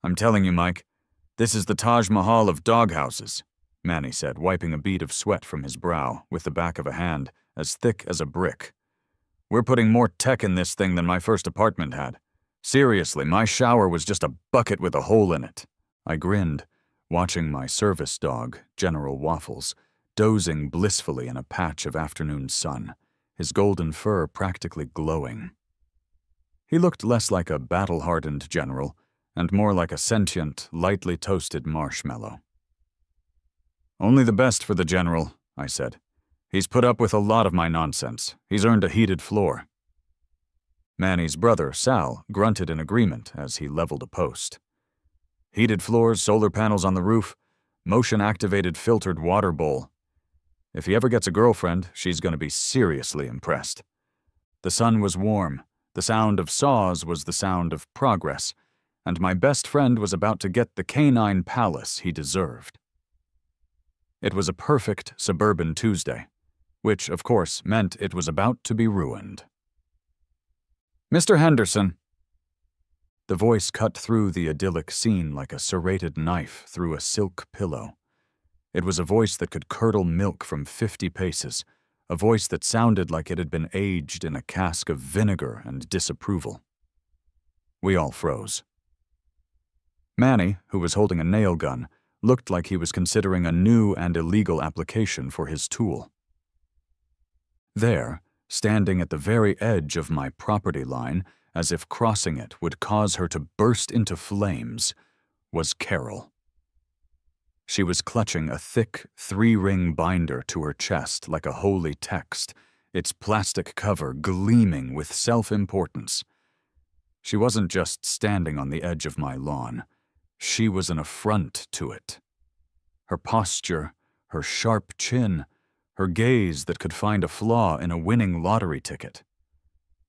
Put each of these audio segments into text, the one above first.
I'm telling you, Mike, this is the Taj Mahal of doghouses, Manny said, wiping a bead of sweat from his brow with the back of a hand as thick as a brick. We're putting more tech in this thing than my first apartment had. Seriously, my shower was just a bucket with a hole in it. I grinned, watching my service dog, General Waffles, dozing blissfully in a patch of afternoon sun, his golden fur practically glowing. He looked less like a battle-hardened general and more like a sentient, lightly toasted marshmallow. Only the best for the general, I said. He's put up with a lot of my nonsense. He's earned a heated floor. Manny's brother, Sal, grunted in agreement as he leveled a post. Heated floors, solar panels on the roof, motion-activated filtered water bowl. If he ever gets a girlfriend, she's going to be seriously impressed. The sun was warm. The sound of saws was the sound of progress, and my best friend was about to get the canine palace he deserved. It was a perfect suburban Tuesday, which, of course, meant it was about to be ruined. Mr. Henderson. The voice cut through the idyllic scene like a serrated knife through a silk pillow. It was a voice that could curdle milk from 50 paces, a voice that sounded like it had been aged in a cask of vinegar and disapproval. We all froze. Manny, who was holding a nail gun, looked like he was considering a new and illegal application for his tool. There, standing at the very edge of my property line, as if crossing it would cause her to burst into flames, was Carol. She was clutching a thick, 3-ring binder to her chest like a holy text, its plastic cover gleaming with self-importance. She wasn't just standing on the edge of my lawn. She was an affront to it. Her posture, her sharp chin, her gaze that could find a flaw in a winning lottery ticket.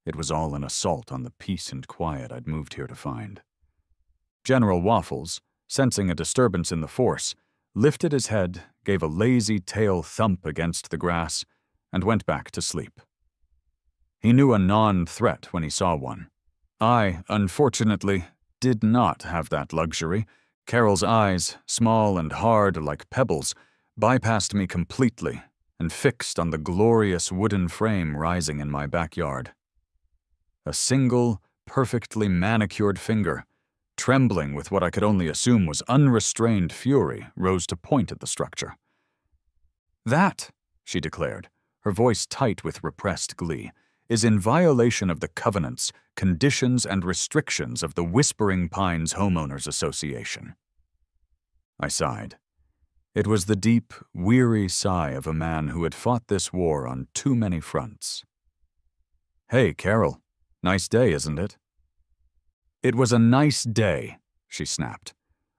It was all an assault on the peace and quiet I'd moved here to find. General Waffles, sensing a disturbance in the force, lifted his head, gave a lazy tail thump against the grass, and went back to sleep. He knew a non-threat when he saw one. I, unfortunately, did not have that luxury. Carol's eyes, small and hard like pebbles, bypassed me completely and fixed on the glorious wooden frame rising in my backyard. A single, perfectly manicured finger, trembling with what I could only assume was unrestrained fury, rose to point at the structure. "That," she declared, her voice tight with repressed glee, "is in violation of the covenants, conditions, and restrictions of the Whispering Pines Homeowners Association." I sighed. It was the deep, weary sigh of a man who had fought this war on too many fronts. "Hey, Carol, nice day, isn't it?" "It was a nice day," she snapped,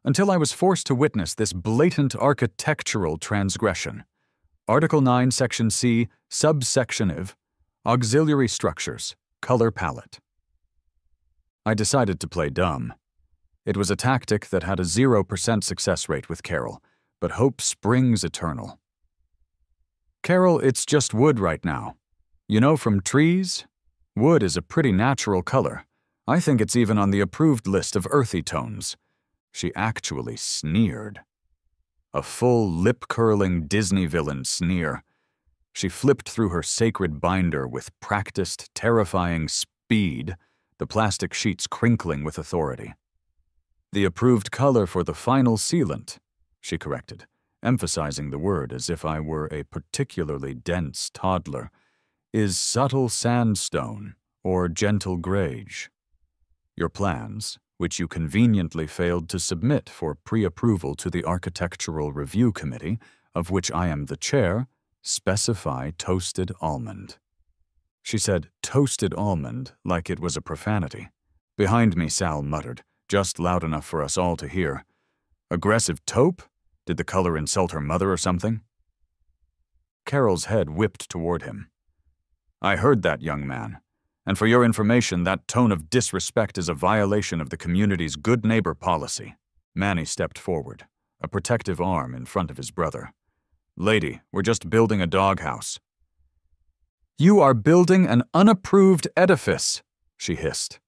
"until I was forced to witness this blatant architectural transgression. Article 9, Section C, subsection IV, auxiliary structures, color palette." I decided to play dumb. It was a tactic that had a 0% success rate with Carol, but hope springs eternal. "Carol, it's just wood right now. You know, from trees? Wood is a pretty natural color. I think it's even on the approved list of earthy tones." She actually sneered. A full lip-curling Disney villain sneer. She flipped through her sacred binder with practiced, terrifying speed, the plastic sheets crinkling with authority. "The approved color for the final sealant," she corrected, emphasizing the word as if I were a particularly dense toddler, "is subtle sandstone or gentle greige. Your plans, which you conveniently failed to submit for pre-approval to the Architectural Review Committee, of which I am the chair, specify toasted almond." She said toasted almond like it was a profanity. Behind me, Sal muttered, just loud enough for us all to hear, "Aggressive taupe? Did the color insult her mother or something?" Carol's head whipped toward him. "I heard that, young man. And for your information, that tone of disrespect is a violation of the community's good neighbor policy." Manny stepped forward, a protective arm in front of his brother. "Lady, we're just building a doghouse." "You are building an unapproved edifice," she hissed.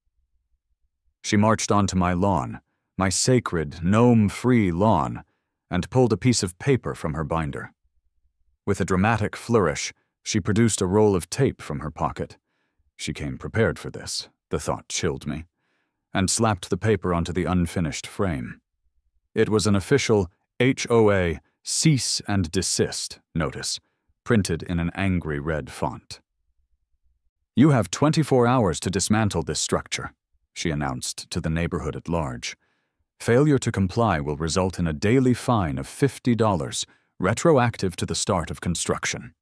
She marched onto my lawn, my sacred, gnome-free lawn, and pulled a piece of paper from her binder. With a dramatic flourish, she produced a roll of tape from her pocket. She came prepared for this, the thought chilled me, and slapped the paper onto the unfinished frame. It was an official HOA cease and desist notice, printed in an angry red font. "You have 24 hours to dismantle this structure," she announced to the neighborhood at large. "Failure to comply will result in a daily fine of $50, retroactive to the start of construction."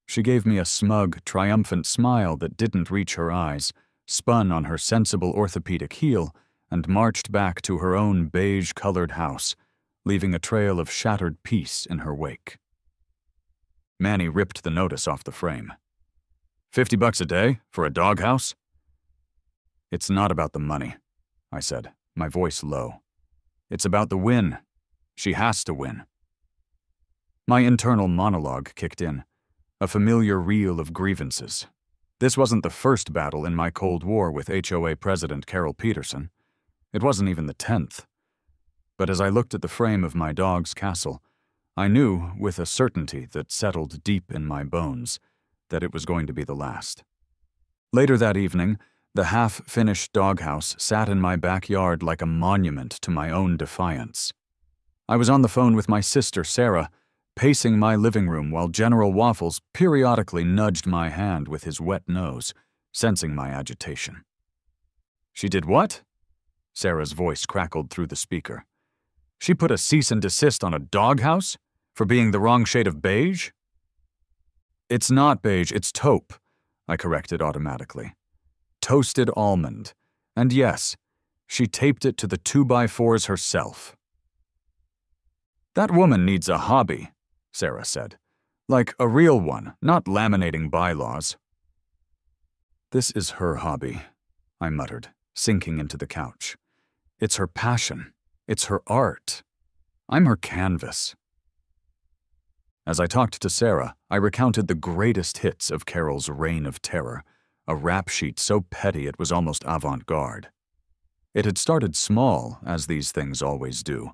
She gave me a smug, triumphant smile that didn't reach her eyes, spun on her sensible orthopedic heel, and marched back to her own beige-colored house, leaving a trail of shattered peace in her wake. Manny ripped the notice off the frame. $50 a day for a doghouse? "It's not about the money," I said, my voice low. "It's about the win. She has to win." My internal monologue kicked in, a familiar reel of grievances. This wasn't the first battle in my Cold War with HOA President Carol Peterson. It wasn't even the 10th. But as I looked at the frame of my dog's castle, I knew, with a certainty that settled deep in my bones, that it was going to be the last. Later that evening, the half-finished doghouse sat in my backyard like a monument to my own defiance. I was on the phone with my sister, Sarah, pacing my living room while General Waffles periodically nudged my hand with his wet nose, sensing my agitation. "She did what?" Sarah's voice crackled through the speaker. "She put a cease and desist on a doghouse? For being the wrong shade of beige?" "It's not beige, it's taupe," I corrected automatically. "Toasted almond. And yes, she taped it to the 2x4s herself." "That woman needs a hobby," Sarah said. "Like a real one, not laminating bylaws." "This is her hobby," I muttered, sinking into the couch. "It's her passion. It's her art. I'm her canvas." As I talked to Sarah, I recounted the greatest hits of Carol's reign of terror, a rap sheet so petty it was almost avant-garde. It had started small, as these things always do.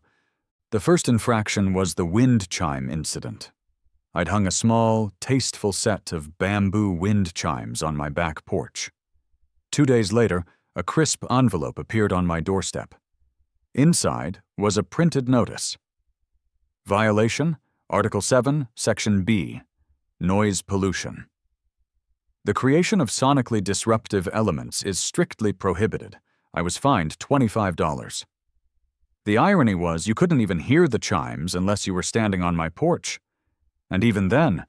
The first infraction was the wind chime incident. I'd hung a small, tasteful set of bamboo wind chimes on my back porch. 2 days later, a crisp envelope appeared on my doorstep. Inside was a printed notice. Violation, Article 7, Section B, Noise Pollution. The creation of sonically disruptive elements is strictly prohibited. I was fined $25. The irony was you couldn't even hear the chimes unless you were standing on my porch. And even then,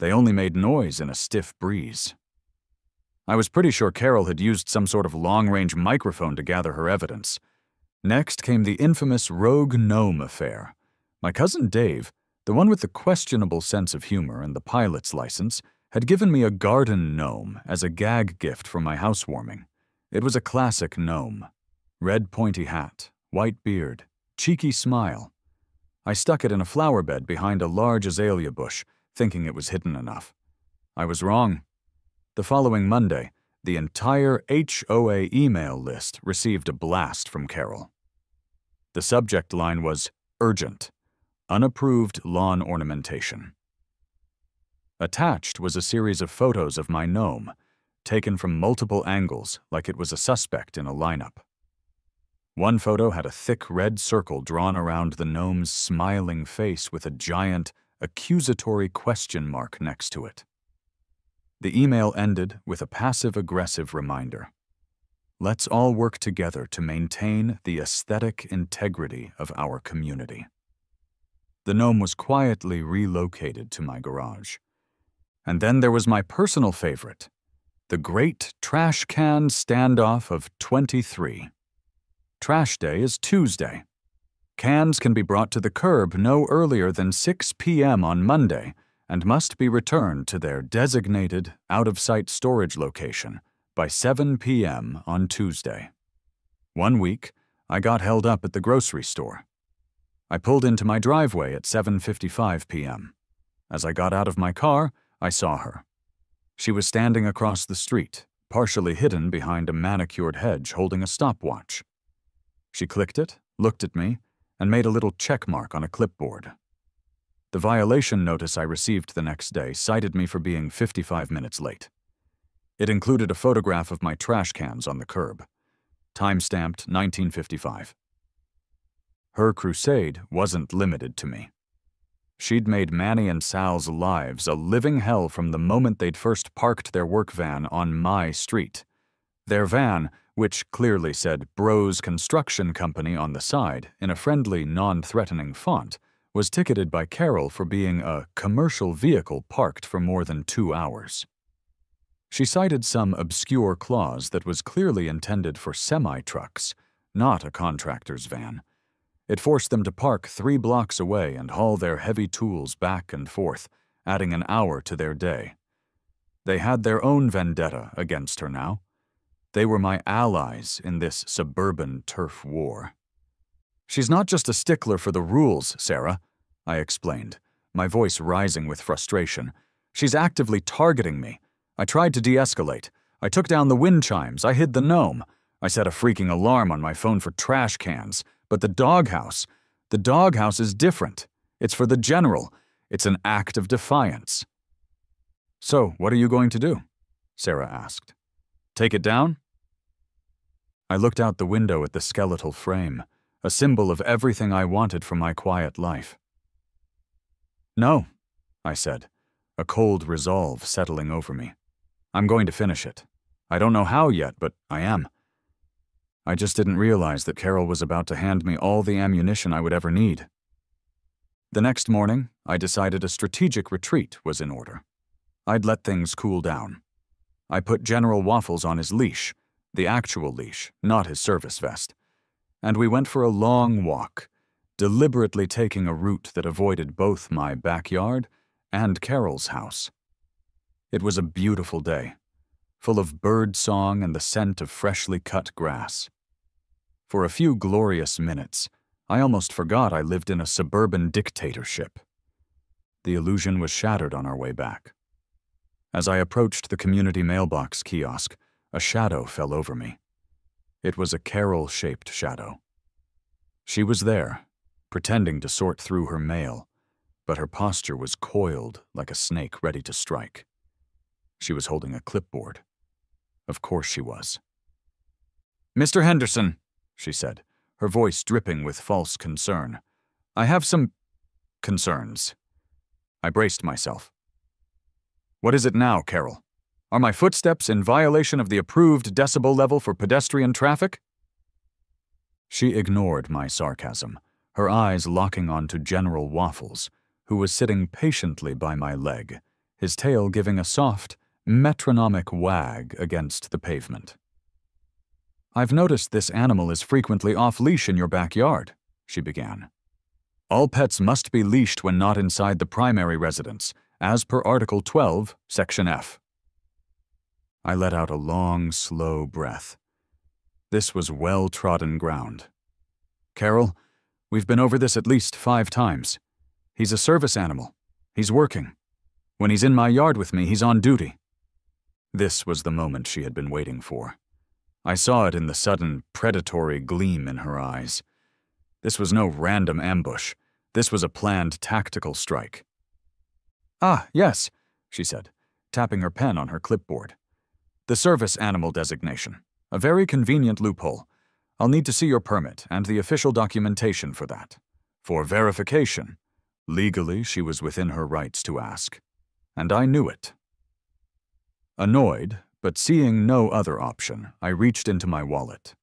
they only made noise in a stiff breeze. I was pretty sure Carol had used some sort of long-range microphone to gather her evidence. Next came the infamous rogue gnome affair. My cousin Dave, the one with the questionable sense of humor and the pilot's license, had given me a garden gnome as a gag gift for my housewarming. It was a classic gnome. Red pointy hat, white beard, cheeky smile. I stuck it in a flower bed behind a large azalea bush, thinking it was hidden enough. I was wrong. The following Monday, the entire HOA email list received a blast from Carol. The subject line was urgent, unapproved lawn ornamentation. Attached was a series of photos of my gnome, taken from multiple angles like it was a suspect in a lineup. One photo had a thick red circle drawn around the gnome's smiling face with a giant, accusatory question mark next to it. The email ended with a passive-aggressive reminder. Let's all work together to maintain the aesthetic integrity of our community. The gnome was quietly relocated to my garage. And then there was my personal favorite, the Great Trash Can Standoff of 23. Trash Day is Tuesday. Cans can be brought to the curb no earlier than 6 p.m. on Monday and must be returned to their designated, out-of-sight storage location by 7 p.m. on Tuesday. One week, I got held up at the grocery store. I pulled into my driveway at 7:55 p.m. As I got out of my car, I saw her. She was standing across the street, partially hidden behind a manicured hedge holding a stopwatch. She clicked it, looked at me, and made a little check mark on a clipboard. The violation notice I received the next day cited me for being 55 minutes late. It included a photograph of my trash cans on the curb. Time-stamped 1955. Her crusade wasn't limited to me. She'd made Manny and Sal's lives a living hell from the moment they'd first parked their work van on my street. Their van, which clearly said Bros Construction Company on the side in a friendly, non-threatening font, was ticketed by Carol for being a commercial vehicle parked for more than 2 hours. She cited some obscure clause that was clearly intended for semi-trucks, not a contractor's van. It forced them to park 3 blocks away and haul their heavy tools back and forth, adding an hour to their day. They had their own vendetta against her now. They were my allies in this suburban turf war. "She's not just a stickler for the rules, Sarah," I explained, my voice rising with frustration. "She's actively targeting me. I tried to de-escalate. I took down the wind chimes. I hid the gnome. I set a freaking alarm on my phone for trash cans. But the doghouse is different. It's for the general. It's an act of defiance." "So, what are you going to do?" Sarah asked. "Take it down?" I looked out the window at the skeletal frame, a symbol of everything I wanted from my quiet life. "No," I said, a cold resolve settling over me. "I'm going to finish it. I don't know how yet, but I am. I just didn't realize that Carol was about to hand me all the ammunition I would ever need." The next morning, I decided a strategic retreat was in order. I'd let things cool down. I put General Waffles on his leash, the actual leash, not his service vest, and we went for a long walk, deliberately taking a route that avoided both my backyard and Carol's house. It was a beautiful day, full of bird song and the scent of freshly cut grass. For a few glorious minutes, I almost forgot I lived in a suburban dictatorship. The illusion was shattered on our way back. As I approached the community mailbox kiosk, a shadow fell over me. It was a Carol-shaped shadow. She was there, pretending to sort through her mail, but her posture was coiled like a snake ready to strike. She was holding a clipboard. Of course she was. "Mr. Henderson," she said, her voice dripping with false concern, "I have some concerns." I braced myself. "What is it now, Carol? Are my footsteps in violation of the approved decibel level for pedestrian traffic?" She ignored my sarcasm, her eyes locking onto General Waffles, who was sitting patiently by my leg, his tail giving a soft, metronomic wag against the pavement. "I've noticed this animal is frequently off-leash in your backyard," she began. "All pets must be leashed when not inside the primary residence, as per Article 12, Section F." I let out a long, slow breath. This was well-trodden ground. "Carol, we've been over this at least 5 times. He's a service animal. He's working. When he's in my yard with me, he's on duty." This was the moment she had been waiting for. I saw it in the sudden, predatory gleam in her eyes. This was no random ambush. This was a planned tactical strike. "Ah, yes," she said, tapping her pen on her clipboard. "The service animal designation. A very convenient loophole. I'll need to see your permit and the official documentation for that. For verification." Legally, she was within her rights to ask. And I knew it. Annoyed, but seeing no other option, I reached into my wallet.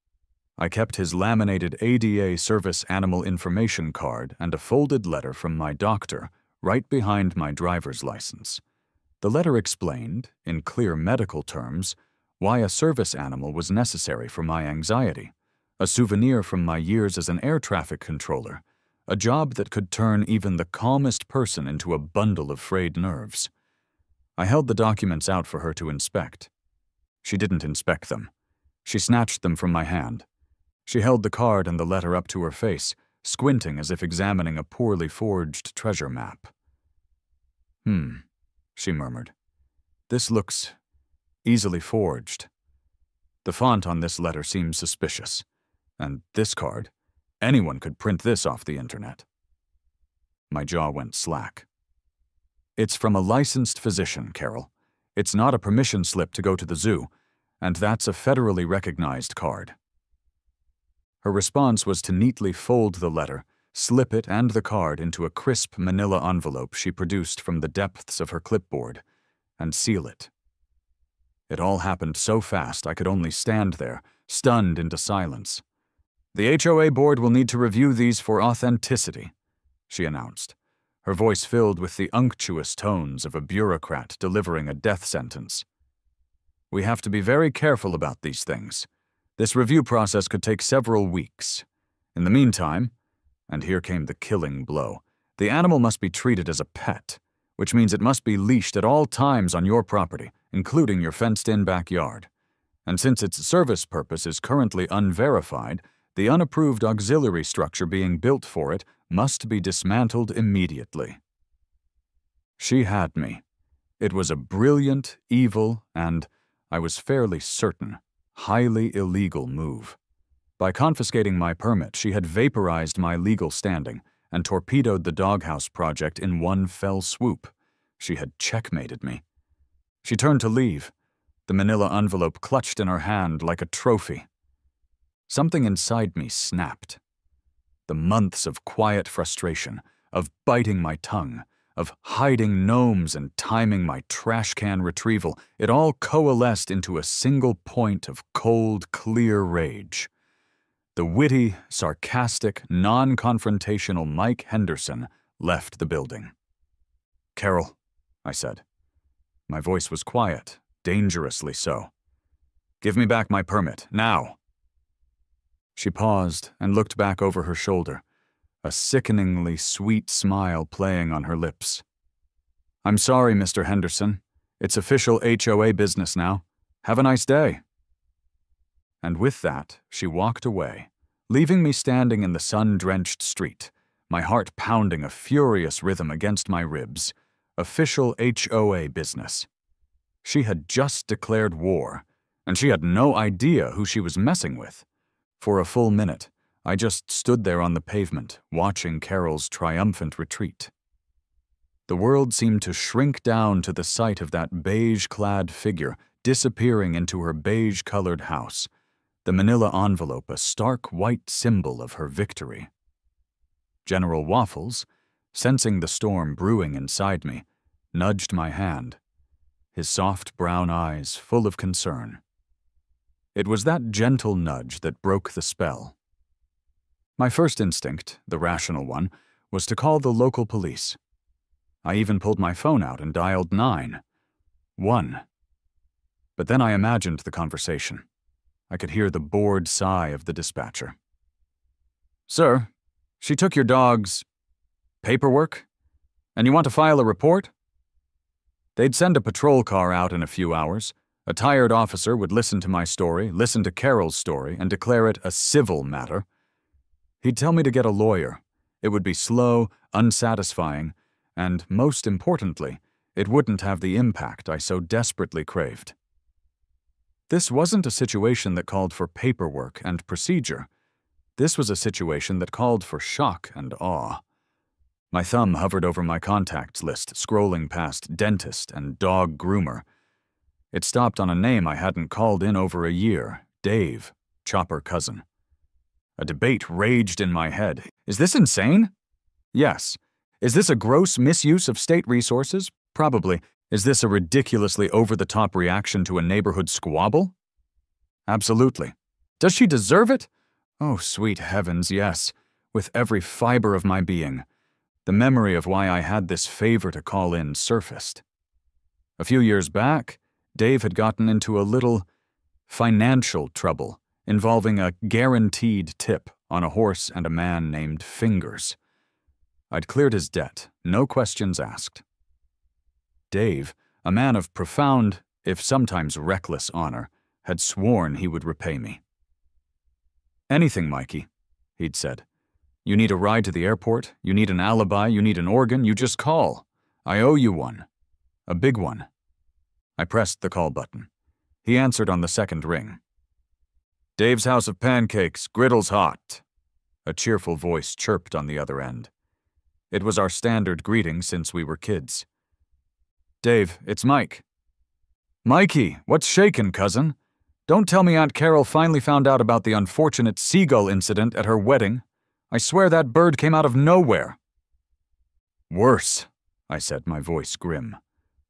I kept his laminated ADA service animal information card and a folded letter from my doctor right behind my driver's license. The letter explained, in clear medical terms, why a service animal was necessary for my anxiety, a souvenir from my years as an air traffic controller, a job that could turn even the calmest person into a bundle of frayed nerves. I held the documents out for her to inspect. She didn't inspect them. She snatched them from my hand. She held the card and the letter up to her face, squinting as if examining a poorly forged treasure map. She murmured. "This looks easily forged. The font on this letter seems suspicious. And this card, anyone could print this off the internet. My jaw went slack. It's from a licensed physician, Carol. It's not a permission slip to go to the zoo, and that's a federally recognized card. Her response was to neatly fold the letter, slip it and the card into a crisp manila envelope she produced from the depths of her clipboard, and seal it. It all happened so fast I could only stand there, stunned into silence. "The HOA board will need to review these for authenticity," she announced, her voice filled with the unctuous tones of a bureaucrat delivering a death sentence. "We have to be very careful about these things. This review process could take several weeks. In the meantime," and here came the killing blow, "the animal must be treated as a pet, which means it must be leashed at all times on your property, including your fenced-in backyard. And since its service purpose is currently unverified, the unapproved auxiliary structure being built for it must be dismantled immediately." She had me. It was a brilliant, evil, and, I was fairly certain, highly illegal move. By confiscating my permit, she had vaporized my legal standing and torpedoed the doghouse project in one fell swoop. She had checkmated me. She turned to leave, the manila envelope clutched in her hand like a trophy. Something inside me snapped. The months of quiet frustration, of biting my tongue, of hiding gnomes and timing my trash can retrieval, it all coalesced into a single point of cold, clear rage. The witty, sarcastic, non-confrontational Mike Henderson left the building. "Carol," I said. My voice was quiet, dangerously so. "Give me back my permit, now." She paused and looked back over her shoulder, a sickeningly sweet smile playing on her lips. "I'm sorry, Mr. Henderson. It's official HOA business now. Have a nice day." And with that, she walked away, leaving me standing in the sun-drenched street, my heart pounding a furious rhythm against my ribs. Official HOA business. She had just declared war, and she had no idea who she was messing with. For a full minute, I just stood there on the pavement, watching Carol's triumphant retreat. The world seemed to shrink down to the sight of that beige-clad figure disappearing into her beige-colored house, the manila envelope a stark white symbol of her victory. General Waffles, sensing the storm brewing inside me, nudged my hand, his soft brown eyes full of concern. It was that gentle nudge that broke the spell. My first instinct, the rational one, was to call the local police. I even pulled my phone out and dialed 911. But then I imagined the conversation. I could hear the bored sigh of the dispatcher. "Sir, she took your dog's paperwork, and you want to file a report?" They'd send a patrol car out in a few hours. A tired officer would listen to my story, listen to Carol's story, and declare it a civil matter. He'd tell me to get a lawyer. It would be slow, unsatisfying, and, most importantly, it wouldn't have the impact I so desperately craved. This wasn't a situation that called for paperwork and procedure. This was a situation that called for shock and awe. My thumb hovered over my contacts list, scrolling past dentist and dog groomer. It stopped on a name I hadn't called in over a year, Dave, Chopper cousin. A debate raged in my head. Is this insane? Yes. Is this a gross misuse of state resources? Probably. Is this a ridiculously over-the-top reaction to a neighborhood squabble? Absolutely. Does she deserve it? Oh, sweet heavens, yes, with every fiber of my being. The memory of why I had this favor to call in surfaced. A few years back, Dave had gotten into a little financial trouble involving a guaranteed tip on a horse and a man named Fingers. I'd cleared his debt, no questions asked. Dave, a man of profound, if sometimes reckless honor, had sworn he would repay me. "Anything, Mikey," he'd said. "You need a ride to the airport, you need an alibi, you need an organ, you just call. I owe you one. A big one." I pressed the call button. He answered on the second ring. Dave's house of pancakes, griddle's hot. A cheerful voice chirped on the other end. It was our standard greeting since we were kids. Dave, it's Mike. Mikey, what's shakin', cousin? Don't tell me Aunt Carol finally found out about the unfortunate seagull incident at her wedding. I swear that bird came out of nowhere. Worse, I said, my voice grim.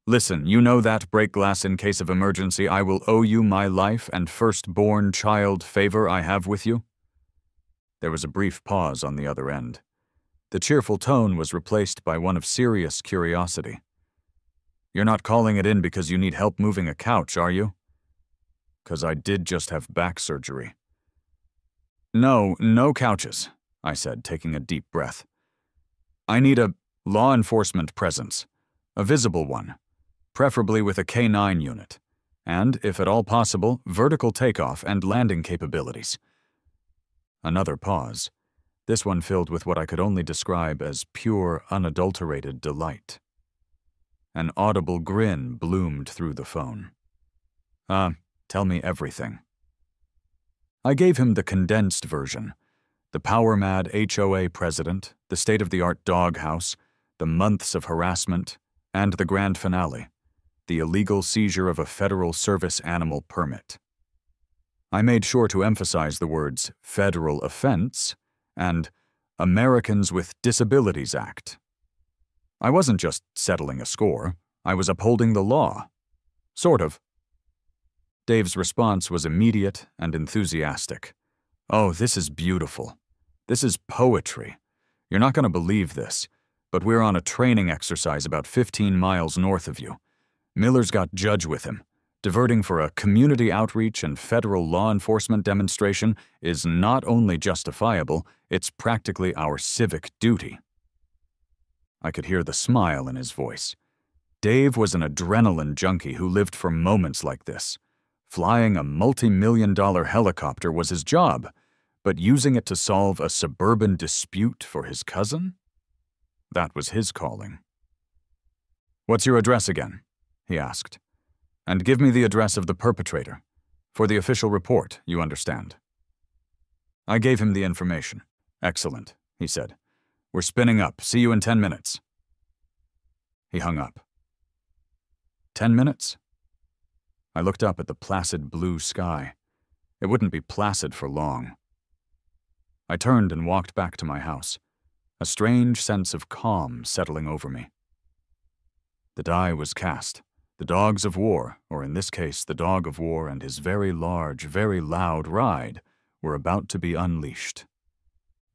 Listen, you know that break glass in case of emergency I will owe you my life and firstborn child favor I have with you? There was a brief pause on the other end. The cheerful tone was replaced by one of serious curiosity. You're not calling it in because you need help moving a couch, are you? 'Cause I did just have back surgery. No couches, I said, taking a deep breath. I need a law enforcement presence, a visible one, preferably with a K-9 unit, and, if at all possible, vertical takeoff and landing capabilities. Another pause, this one filled with what I could only describe as pure, unadulterated delight. An audible grin bloomed through the phone. Tell me everything. I gave him the condensed version, the power-mad HOA president, the state-of-the-art doghouse, the months of harassment, and the grand finale, the illegal seizure of a federal service animal permit. I made sure to emphasize the words federal offense and Americans with Disabilities Act. I wasn't just settling a score, I was upholding the law. Sort of. Dave's response was immediate and enthusiastic. Oh, this is beautiful. This is poetry. You're not going to believe this, but we're on a training exercise about 15 miles north of you. Miller's got Judge with him. Diverting for a community outreach and federal law enforcement demonstration is not only justifiable, it's practically our civic duty. I could hear the smile in his voice. Dave was an adrenaline junkie who lived for moments like this. Flying a multi-million-dollar helicopter was his job, but using it to solve a suburban dispute for his cousin? That was his calling. What's your address again? He asked. And give me the address of the perpetrator. For the official report, you understand. I gave him the information. Excellent, he said. We're spinning up. See you in 10 minutes. He hung up. 10 minutes? I looked up at the placid blue sky. It wouldn't be placid for long. I turned and walked back to my house, a strange sense of calm settling over me. The die was cast. The dogs of war, or in this case the dog of war and his very large, very loud ride, were about to be unleashed.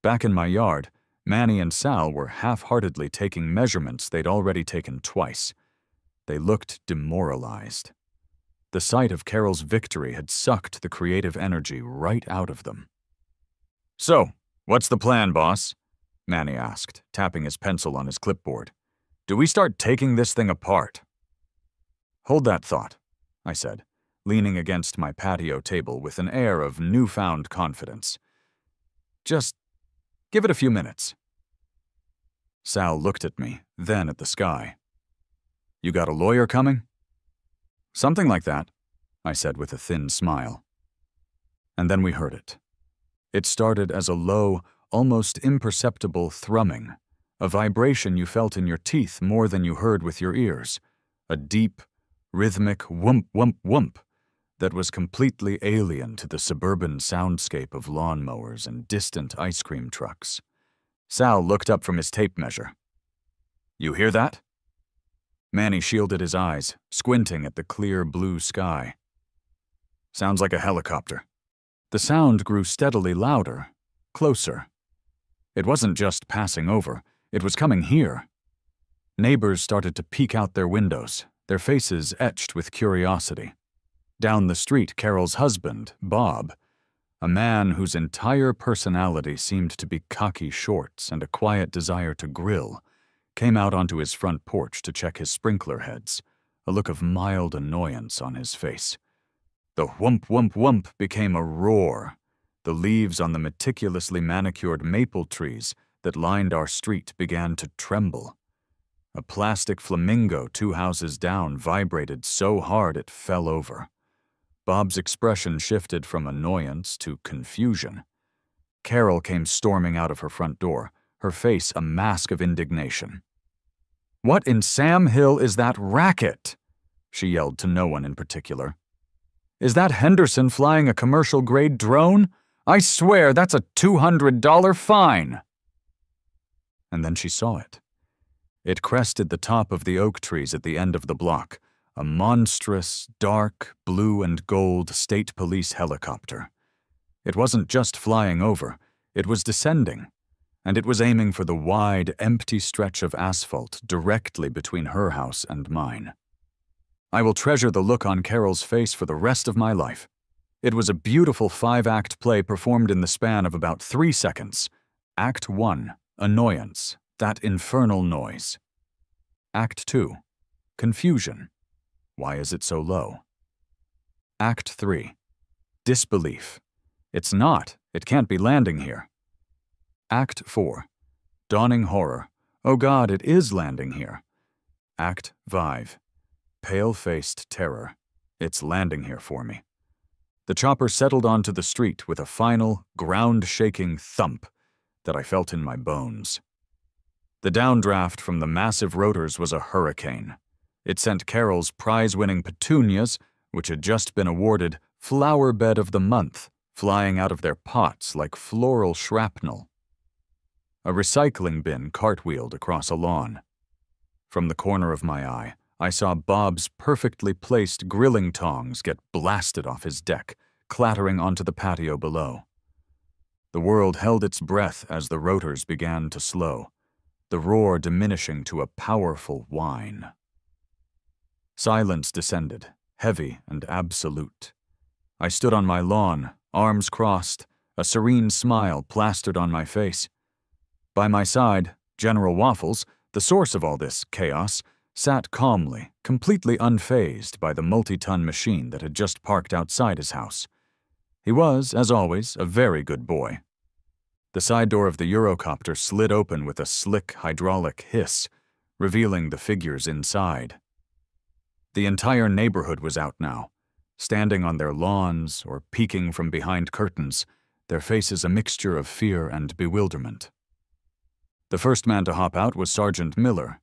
Back in my yard, Manny and Sal were half-heartedly taking measurements they'd already taken twice. They looked demoralized. The sight of Carol's victory had sucked the creative energy right out of them. So, what's the plan, boss? Manny asked, tapping his pencil on his clipboard. Do we start taking this thing apart? Hold that thought, I said, leaning against my patio table with an air of newfound confidence. Just give it a few minutes. Sal looked at me, then at the sky. You got a lawyer coming? Something like that, I said with a thin smile. And then we heard it. It started as a low, almost imperceptible thrumming, a vibration you felt in your teeth more than you heard with your ears, a deep, rhythmic whoomp, whoomp, whoomp that was completely alien to the suburban soundscape of lawnmowers and distant ice cream trucks. Sal looked up from his tape measure. You hear that? Manny shielded his eyes, squinting at the clear blue sky. Sounds like a helicopter. The sound grew steadily louder, closer. It wasn't just passing over, it was coming here. Neighbors started to peek out their windows, their faces etched with curiosity. Down the street, Carol's husband, Bob, a man whose entire personality seemed to be khaki shorts and a quiet desire to grill, came out onto his front porch to check his sprinkler heads, a look of mild annoyance on his face. The whoomp, whoomp, whoomp became a roar. The leaves on the meticulously manicured maple trees that lined our street began to tremble. A plastic flamingo 2 houses down vibrated so hard it fell over. Bob's expression shifted from annoyance to confusion. Carol came storming out of her front door, her face a mask of indignation. "What in Sam Hill is that racket?" she yelled to no one in particular. "Is that Henderson flying a commercial-grade drone? I swear that's a $200 fine!" And then she saw it. It crested the top of the oak trees at the end of the block, a monstrous, dark, blue and gold state police helicopter. It wasn't just flying over, it was descending, and it was aiming for the wide, empty stretch of asphalt directly between her house and mine. I will treasure the look on Carol's face for the rest of my life. It was a beautiful 5-act play performed in the span of about 3 seconds. Act 1, annoyance, that infernal noise. Act 2, confusion. Why is it so low? Act 3, disbelief. It's not. It can't be landing here. Act 4, dawning horror. Oh God, it is landing here. Act 5, pale-faced terror. It's landing here for me. The chopper settled onto the street with a final, ground-shaking thump that I felt in my bones. The downdraft from the massive rotors was a hurricane. It sent Carol's prize-winning petunias, which had just been awarded Flower Bed of the Month, flying out of their pots like floral shrapnel. A recycling bin cartwheeled across a lawn. From the corner of my eye, I saw Bob's perfectly placed grilling tongs get blasted off his deck, clattering onto the patio below. The world held its breath as the rotors began to slow, the roar diminishing to a powerful whine. Silence descended, heavy and absolute. I stood on my lawn, arms crossed, a serene smile plastered on my face. By my side, General Waffles, the source of all this chaos, sat calmly, completely unfazed by the multi-ton machine that had just parked outside his house. He was, as always, a very good boy. The side door of the Eurocopter slid open with a slick hydraulic hiss, revealing the figures inside. The entire neighborhood was out now, standing on their lawns or peeking from behind curtains, their faces a mixture of fear and bewilderment. The first man to hop out was Sergeant Miller.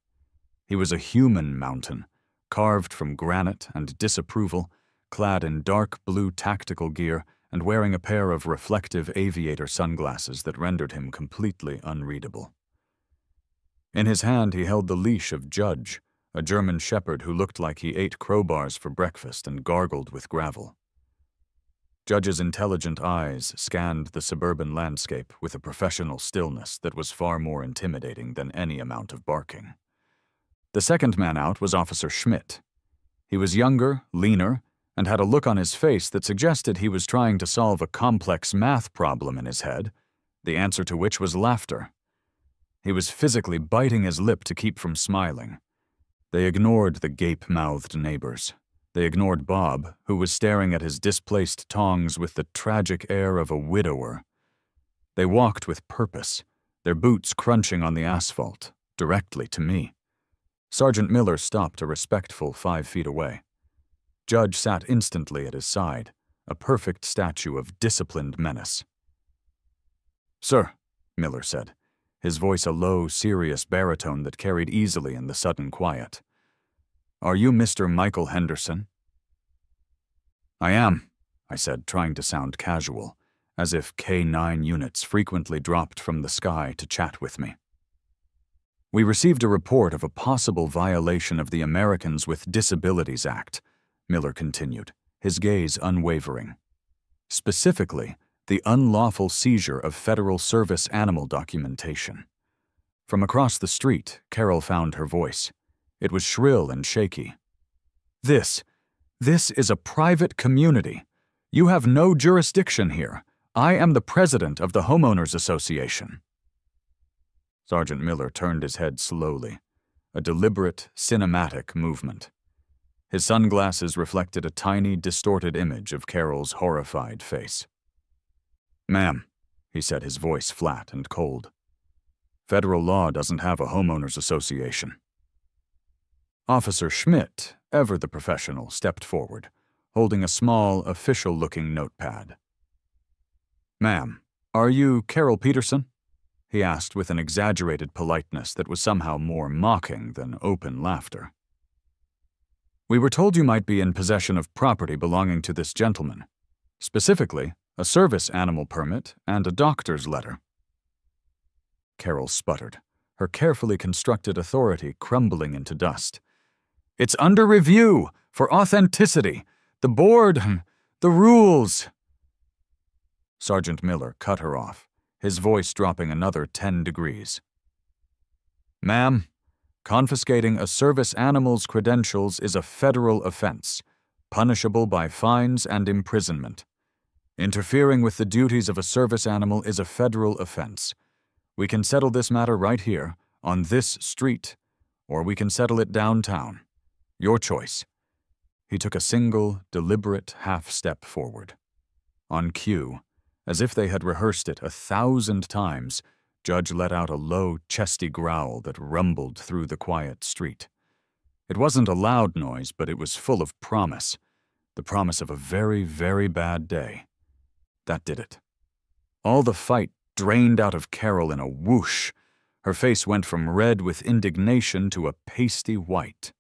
He was a human mountain, carved from granite and disapproval, clad in dark blue tactical gear and wearing a pair of reflective aviator sunglasses that rendered him completely unreadable. In his hand he held the leash of Judge, a German shepherd who looked like he ate crowbars for breakfast and gargled with gravel. Judge's intelligent eyes scanned the suburban landscape with a professional stillness that was far more intimidating than any amount of barking. The second man out was Officer Schmidt. He was younger, leaner, and had a look on his face that suggested he was trying to solve a complex math problem in his head, the answer to which was laughter. He was physically biting his lip to keep from smiling. They ignored the gape-mouthed neighbors. They ignored Bob, who was staring at his displaced tongs with the tragic air of a widower. They walked with purpose, their boots crunching on the asphalt, directly to me. Sergeant Miller stopped a respectful 5 feet away. Judge sat instantly at his side, a perfect statue of disciplined menace. "Sir," Miller said, his voice a low, serious baritone that carried easily in the sudden quiet. "Are you Mr. Michael Henderson?" "I am," I said, trying to sound casual, as if K-9 units frequently dropped from the sky to chat with me. "We received a report of a possible violation of the Americans with Disabilities Act," Miller continued, his gaze unwavering. "Specifically, the unlawful seizure of Federal Service animal documentation." From across the street, Carol found her voice. It was shrill and shaky. This is a private community. You have no jurisdiction here. I am the president of the Homeowners Association." Sergeant Miller turned his head slowly, a deliberate, cinematic movement. His sunglasses reflected a tiny, distorted image of Carol's horrified face. "Ma'am," he said, his voice flat and cold. "Federal law doesn't have a homeowners association." Officer Schmidt, ever the professional, stepped forward, holding a small, official-looking notepad. "Ma'am, are you Carol Peterson?" he asked with an exaggerated politeness that was somehow more mocking than open laughter. "We were told you might be in possession of property belonging to this gentleman. Specifically, a service animal permit and a doctor's letter." Carol sputtered, her carefully constructed authority crumbling into dust. "It's under review, for authenticity. The board, the rules." Sergeant Miller cut her off, his voice dropping another 10 degrees. "Ma'am, confiscating a service animal's credentials is a federal offense, punishable by fines and imprisonment. Interfering with the duties of a service animal is a federal offense. We can settle this matter right here, on this street, or we can settle it downtown. Your choice." He took a single, deliberate half-step forward. On cue, as if they had rehearsed it 1,000 times, Judge let out a low, chesty growl that rumbled through the quiet street. It wasn't a loud noise, but it was full of promise. The promise of a very, very bad day. That did it. All the fight drained out of Carol in a whoosh. Her face went from red with indignation to a pasty white.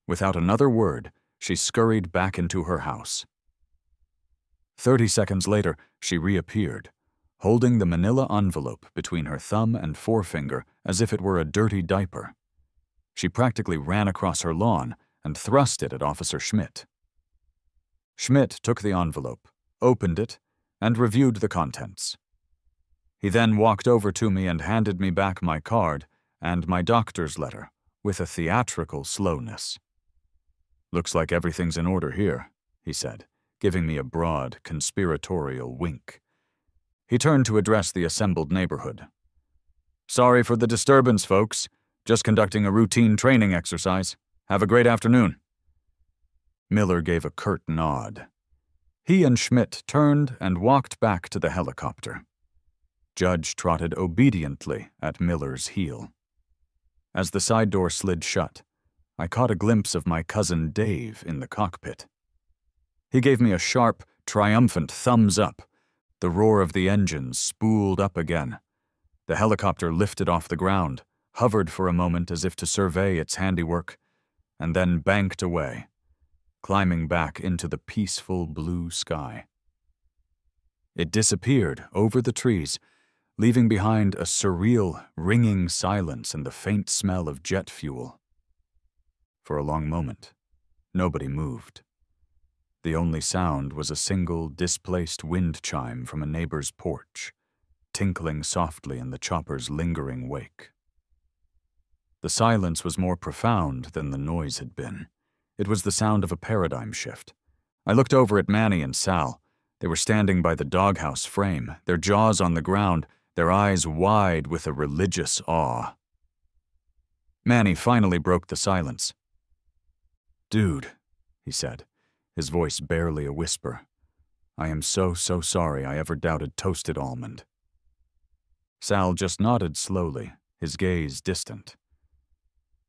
Without another word, she scurried back into her house. 30 seconds later, she reappeared, holding the manila envelope between her thumb and forefinger as if it were a dirty diaper. She practically ran across her lawn and thrust it at Officer Schmidt. Schmidt took the envelope, opened it, and reviewed the contents. He then walked over to me and handed me back my card and my doctor's letter with a theatrical slowness. "Looks like everything's in order here," he said, giving me a broad, conspiratorial wink. He turned to address the assembled neighborhood. "Sorry for the disturbance, folks. Just conducting a routine training exercise. Have a great afternoon." Miller gave a curt nod. He and Schmidt turned and walked back to the helicopter. Judge trotted obediently at Miller's heel. As the side door slid shut, I caught a glimpse of my cousin Dave in the cockpit. He gave me a sharp, triumphant thumbs up. The roar of the engines spooled up again. The helicopter lifted off the ground, hovered for a moment as if to survey its handiwork, and then banked away, climbing back into the peaceful blue sky. It disappeared over the trees, leaving behind a surreal, ringing silence and the faint smell of jet fuel. For a long moment, nobody moved. The only sound was a single, displaced wind chime from a neighbor's porch, tinkling softly in the chopper's lingering wake. The silence was more profound than the noise had been. It was the sound of a paradigm shift. I looked over at Manny and Sal. They were standing by the doghouse frame, their jaws on the ground, their eyes wide with a religious awe. Manny finally broke the silence. "Dude," he said, his voice barely a whisper, "I am so sorry I ever doubted Toasted Almond." Sal just nodded slowly, his gaze distant.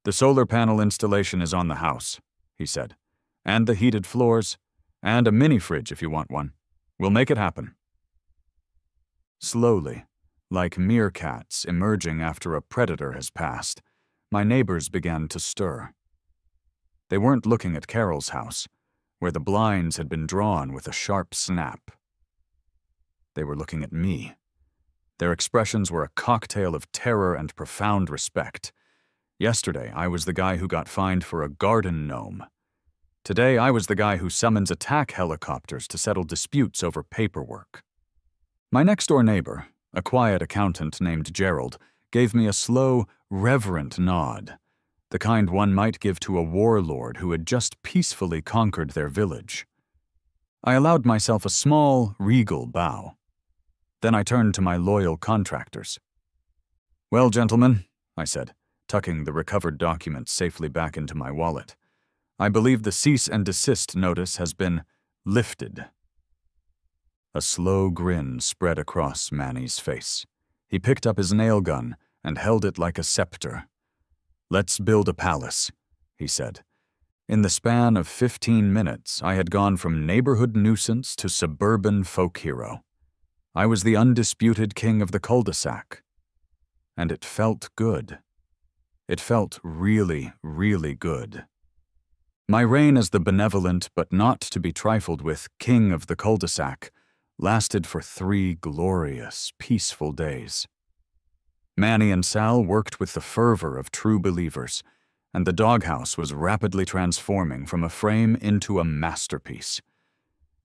"The solar panel installation is on the house," he said, "and the heated floors, and a mini-fridge if you want one. We'll make it happen." Slowly, like meerkats emerging after a predator has passed, my neighbors began to stir. They weren't looking at Carol's house, where the blinds had been drawn with a sharp snap. They were looking at me. Their expressions were a cocktail of terror and profound respect. Yesterday, I was the guy who got fined for a garden gnome. Today, I was the guy who summons attack helicopters to settle disputes over paperwork. My next-door neighbor, a quiet accountant named Gerald, gave me a slow, reverent nod, the kind one might give to a warlord who had just peacefully conquered their village. I allowed myself a small, regal bow. Then I turned to my loyal contractors. "Well, gentlemen," I said, tucking the recovered documents safely back into my wallet, "I believe the cease and desist notice has been lifted." A slow grin spread across Manny's face. He picked up his nail gun and held it like a scepter. "Let's build a palace," he said. In the span of 15 minutes, I had gone from neighborhood nuisance to suburban folk hero. I was the undisputed king of the cul-de-sac. And it felt good. It felt really, really good. My reign as the benevolent but not to be trifled with king of the cul-de-sac lasted for 3 glorious, peaceful days. Manny and Sal worked with the fervor of true believers, and the doghouse was rapidly transforming from a frame into a masterpiece.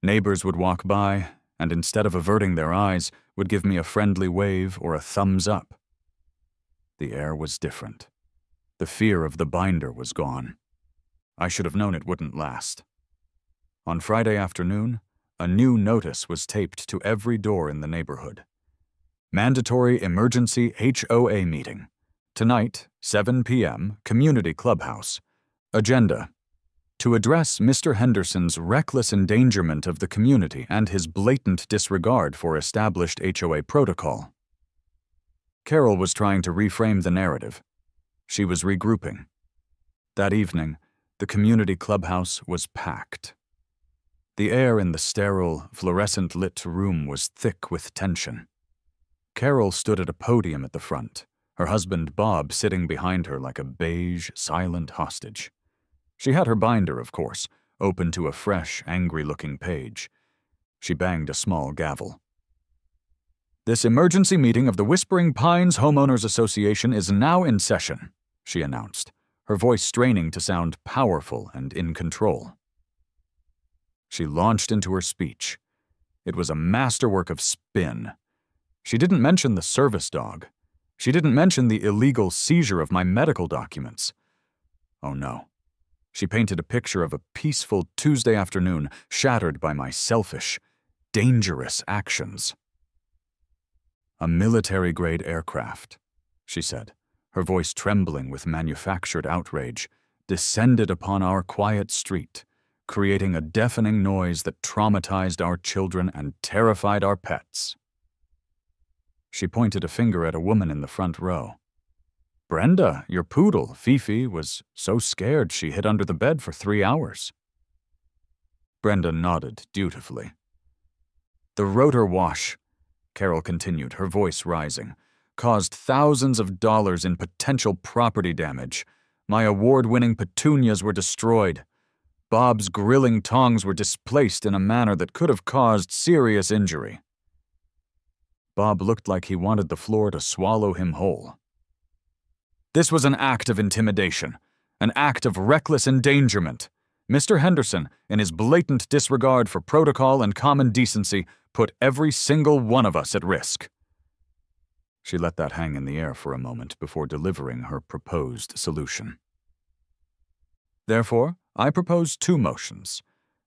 Neighbors would walk by, and instead of averting their eyes, would give me a friendly wave or a thumbs up. The air was different. The fear of the binder was gone. I should have known it wouldn't last. On Friday afternoon, a new notice was taped to every door in the neighborhood. Mandatory emergency HOA meeting. Tonight, 7 p.m., Community Clubhouse. Agenda: to address Mr. Henderson's reckless endangerment of the community and his blatant disregard for established HOA protocol. Carol was trying to reframe the narrative. She was regrouping. That evening, the community clubhouse was packed. The air in the sterile, fluorescent-lit room was thick with tension. Carol stood at a podium at the front, her husband Bob sitting behind her like a beige, silent hostage. She had her binder, of course, open to a fresh, angry-looking page. She banged a small gavel. "This emergency meeting of the Whispering Pines Homeowners Association is now in session," she announced, her voice straining to sound powerful and in control. She launched into her speech. It was a masterwork of spin. She didn't mention the service dog. She didn't mention the illegal seizure of my medical documents. Oh no. She painted a picture of a peaceful Tuesday afternoon shattered by my selfish, dangerous actions. "A military-grade aircraft," she said, her voice trembling with manufactured outrage, descended upon our quiet street, creating a deafening noise that traumatized our children and terrified our pets. She pointed a finger at a woman in the front row. "Brenda, your poodle, Fifi, was so scared she hid under the bed for 3 hours." Brenda nodded dutifully. "The rotor wash," Carol continued, her voice rising, "caused thousands of dollars in potential property damage. My award-winning petunias were destroyed. Bob's grilling tongs were displaced in a manner that could have caused serious injury." Bob looked like he wanted the floor to swallow him whole. "This was an act of intimidation, an act of reckless endangerment. Mr. Henderson, in his blatant disregard for protocol and common decency, put every single one of us at risk." She let that hang in the air for a moment before delivering her proposed solution. "Therefore, I propose 2 motions.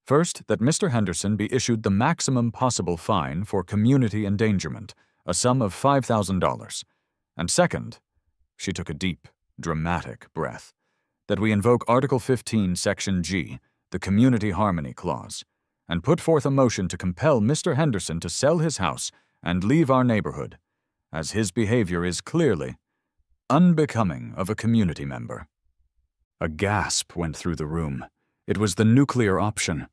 First, that Mr. Henderson be issued the maximum possible fine for community endangerment, a sum of $5,000. And second," she took a deep, dramatic breath, "that we invoke Article 15, Section G, the Community Harmony Clause, and put forth a motion to compel Mr. Henderson to sell his house and leave our neighborhood, as his behavior is clearly unbecoming of a community member." A gasp went through the room. It was the nuclear option.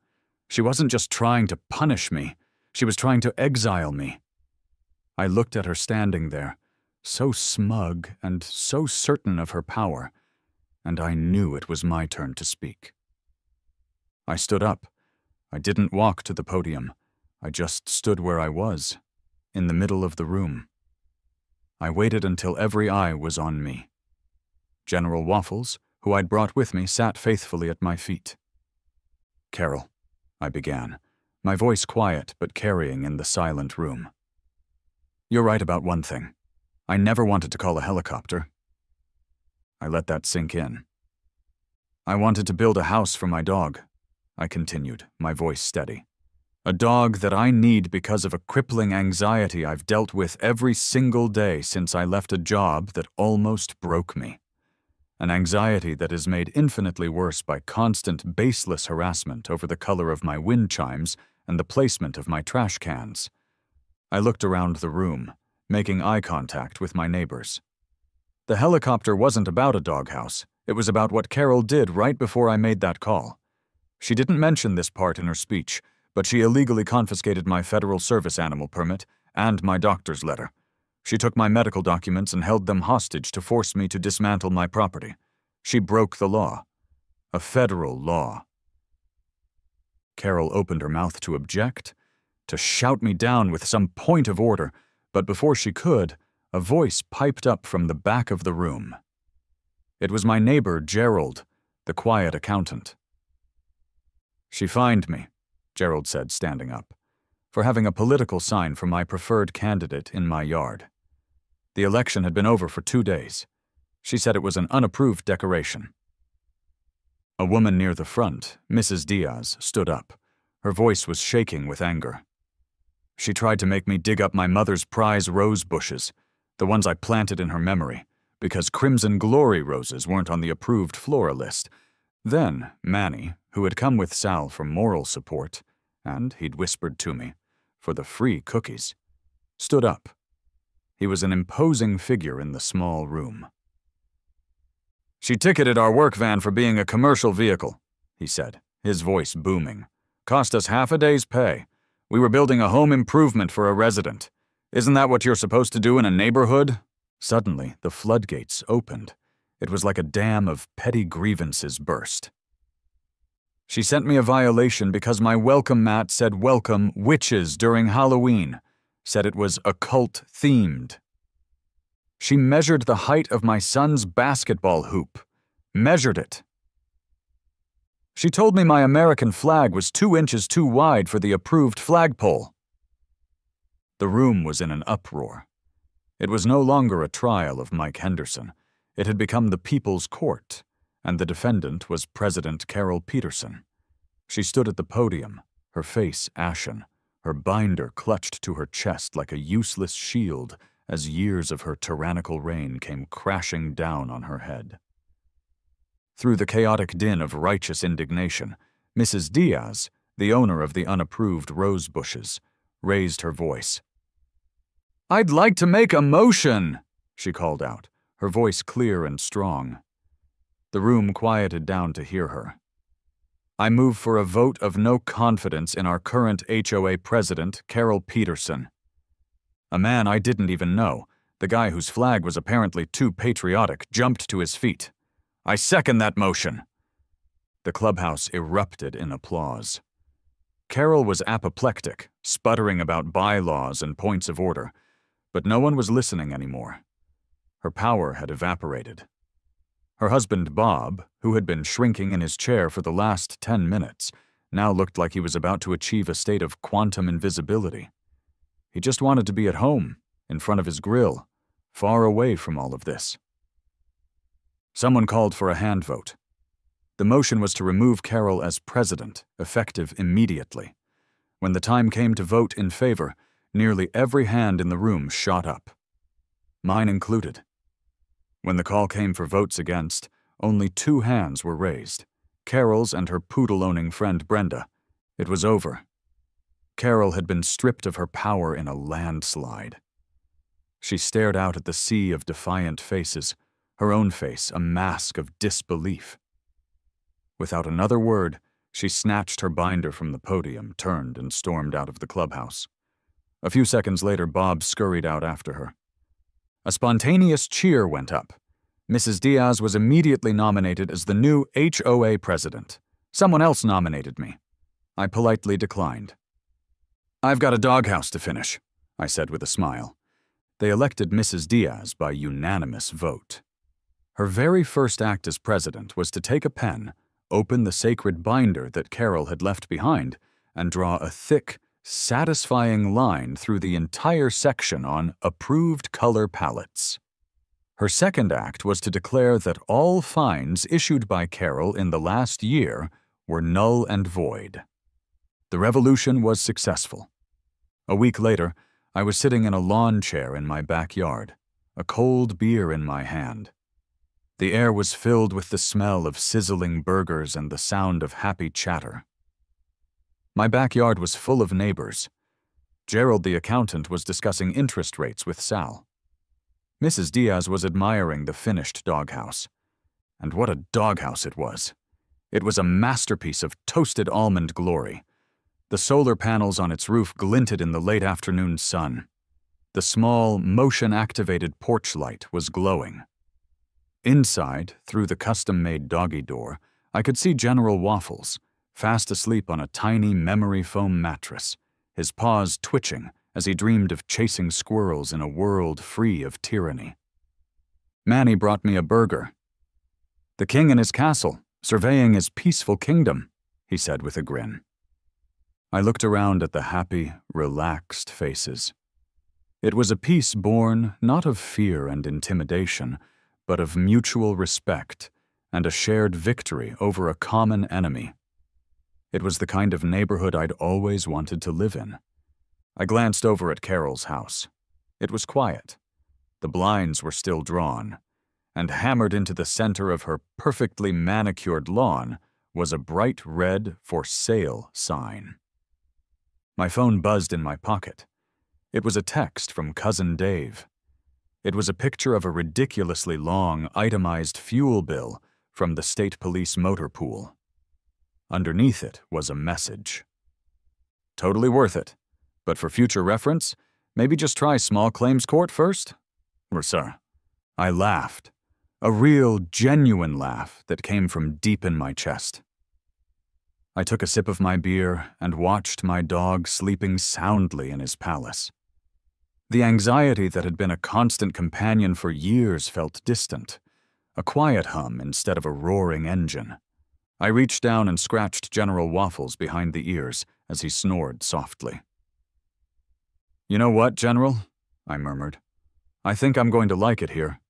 She wasn't just trying to punish me. She was trying to exile me. I looked at her standing there, so smug and so certain of her power, and I knew it was my turn to speak. I stood up. I didn't walk to the podium. I just stood where I was, in the middle of the room. I waited until every eye was on me. General Waffles, who I'd brought with me, sat faithfully at my feet. "Carol," I began, my voice quiet but carrying in the silent room. "You're right about one thing. I never wanted to call a helicopter." I let that sink in. "I wanted to build a house for my dog," I continued, my voice steady. "A dog that I need because of a crippling anxiety I've dealt with every single day since I left a job that almost broke me. An anxiety that is made infinitely worse by constant, baseless harassment over the color of my wind chimes and the placement of my trash cans." I looked around the room, making eye contact with my neighbors. The helicopter wasn't about a doghouse. It was about what Carol did right before I made that call. She didn't mention this part in her speech, but she illegally confiscated my federal service animal permit and my doctor's letter. She took my medical documents and held them hostage to force me to dismantle my property. She broke the law. A federal law. Carol opened her mouth to object, to shout me down with some point of order, but before she could, a voice piped up from the back of the room. It was my neighbor, Gerald, the quiet accountant. "She fined me," Gerald said, standing up, "for having a political sign for my preferred candidate in my yard. The election had been over for 2 days. She said it was an unapproved decoration." A woman near the front, Mrs. Diaz, stood up. Her voice was shaking with anger. "She tried to make me dig up my mother's prize rose bushes, the ones I planted in her memory, because Crimson Glory roses weren't on the approved flora list. Then Manny, who had come with Sal for moral support, and, he'd whispered to me, for the free cookies, stood up. He was an imposing figure in the small room. "She ticketed our work van for being a commercial vehicle," he said, his voice booming. "Cost us half a day's pay. We were building a home improvement for a resident. Isn't that what you're supposed to do in a neighborhood?" Suddenly, the floodgates opened. It was like a dam of petty grievances burst. "She sent me a violation because my welcome mat said welcome witches during Halloween, said it was occult-themed. She measured the height of my son's basketball hoop. Measured it. She told me my American flag was 2 inches too wide for the approved flagpole." The room was in an uproar. It was no longer a trial of Mike Henderson. It had become the People's Court, and the defendant was President Carol Peterson. She stood at the podium, her face ashen, her binder clutched to her chest like a useless shield as years of her tyrannical reign came crashing down on her head. Through the chaotic din of righteous indignation, Mrs. Diaz, the owner of the unapproved rose bushes, raised her voice. "I'd like to make a motion," she called out, her voice clear and strong. The room quieted down to hear her. "I move for a vote of no confidence in our current HOA president, Carol Peterson." A man I didn't even know, the guy whose flag was apparently too patriotic, jumped to his feet. "I second that motion." The clubhouse erupted in applause. Carol was apoplectic, sputtering about bylaws and points of order, but no one was listening anymore. Her power had evaporated. Her husband Bob, who had been shrinking in his chair for the last 10 minutes, now looked like he was about to achieve a state of quantum invisibility. He just wanted to be at home, in front of his grill, far away from all of this. Someone called for a hand vote. The motion was to remove Carol as president, effective immediately. When the time came to vote in favor, nearly every hand in the room shot up. Mine included. When the call came for votes against, only 2 hands were raised, Carol's and her poodle-owning friend Brenda. It was over. Carol had been stripped of her power in a landslide. She stared out at the sea of defiant faces, her own face a mask of disbelief. Without another word, she snatched her binder from the podium, turned, and stormed out of the clubhouse. A few seconds later, Bob scurried out after her. A spontaneous cheer went up. Mrs. Diaz was immediately nominated as the new HOA president. Someone else nominated me. I politely declined. "I've got a doghouse to finish," I said with a smile. They elected Mrs. Diaz by unanimous vote. Her very first act as president was to take a pen, open the sacred binder that Carol had left behind, and draw a thick, satisfying line through the entire section on approved color palettes. Her second act was to declare that all fines issued by Carol in the last year were null and void. The revolution was successful. A week later, I was sitting in a lawn chair in my backyard, a cold beer in my hand. The air was filled with the smell of sizzling burgers and the sound of happy chatter. My backyard was full of neighbors. Gerald the accountant was discussing interest rates with Sal. Mrs. Diaz was admiring the finished doghouse. And what a doghouse it was. It was a masterpiece of toasted almond glory. The solar panels on its roof glinted in the late afternoon sun. The small, motion-activated porch light was glowing. Inside, through the custom-made doggy door, I could see General Waffles, fast asleep on a tiny memory foam mattress, his paws twitching as he dreamed of chasing squirrels in a world free of tyranny. Manny brought me a burger. "The king in his castle, surveying his peaceful kingdom," he said with a grin. I looked around at the happy, relaxed faces. It was a peace born not of fear and intimidation, but of mutual respect and a shared victory over a common enemy. It was the kind of neighborhood I'd always wanted to live in. I glanced over at Carol's house. It was quiet. The blinds were still drawn, and hammered into the center of her perfectly manicured lawn was a bright red "For Sale" sign. My phone buzzed in my pocket. It was a text from Cousin Dave. It was a picture of a ridiculously long, itemized fuel bill from the state police motor pool. Underneath it was a message. "Totally worth it, but for future reference, maybe just try small claims court first?" Sir. I laughed. A real, genuine laugh that came from deep in my chest. I took a sip of my beer and watched my dog sleeping soundly in his palace. The anxiety that had been a constant companion for years felt distant, a quiet hum instead of a roaring engine. I reached down and scratched General Waffles behind the ears as he snored softly. "You know what, General?" I murmured. "I think I'm going to like it here."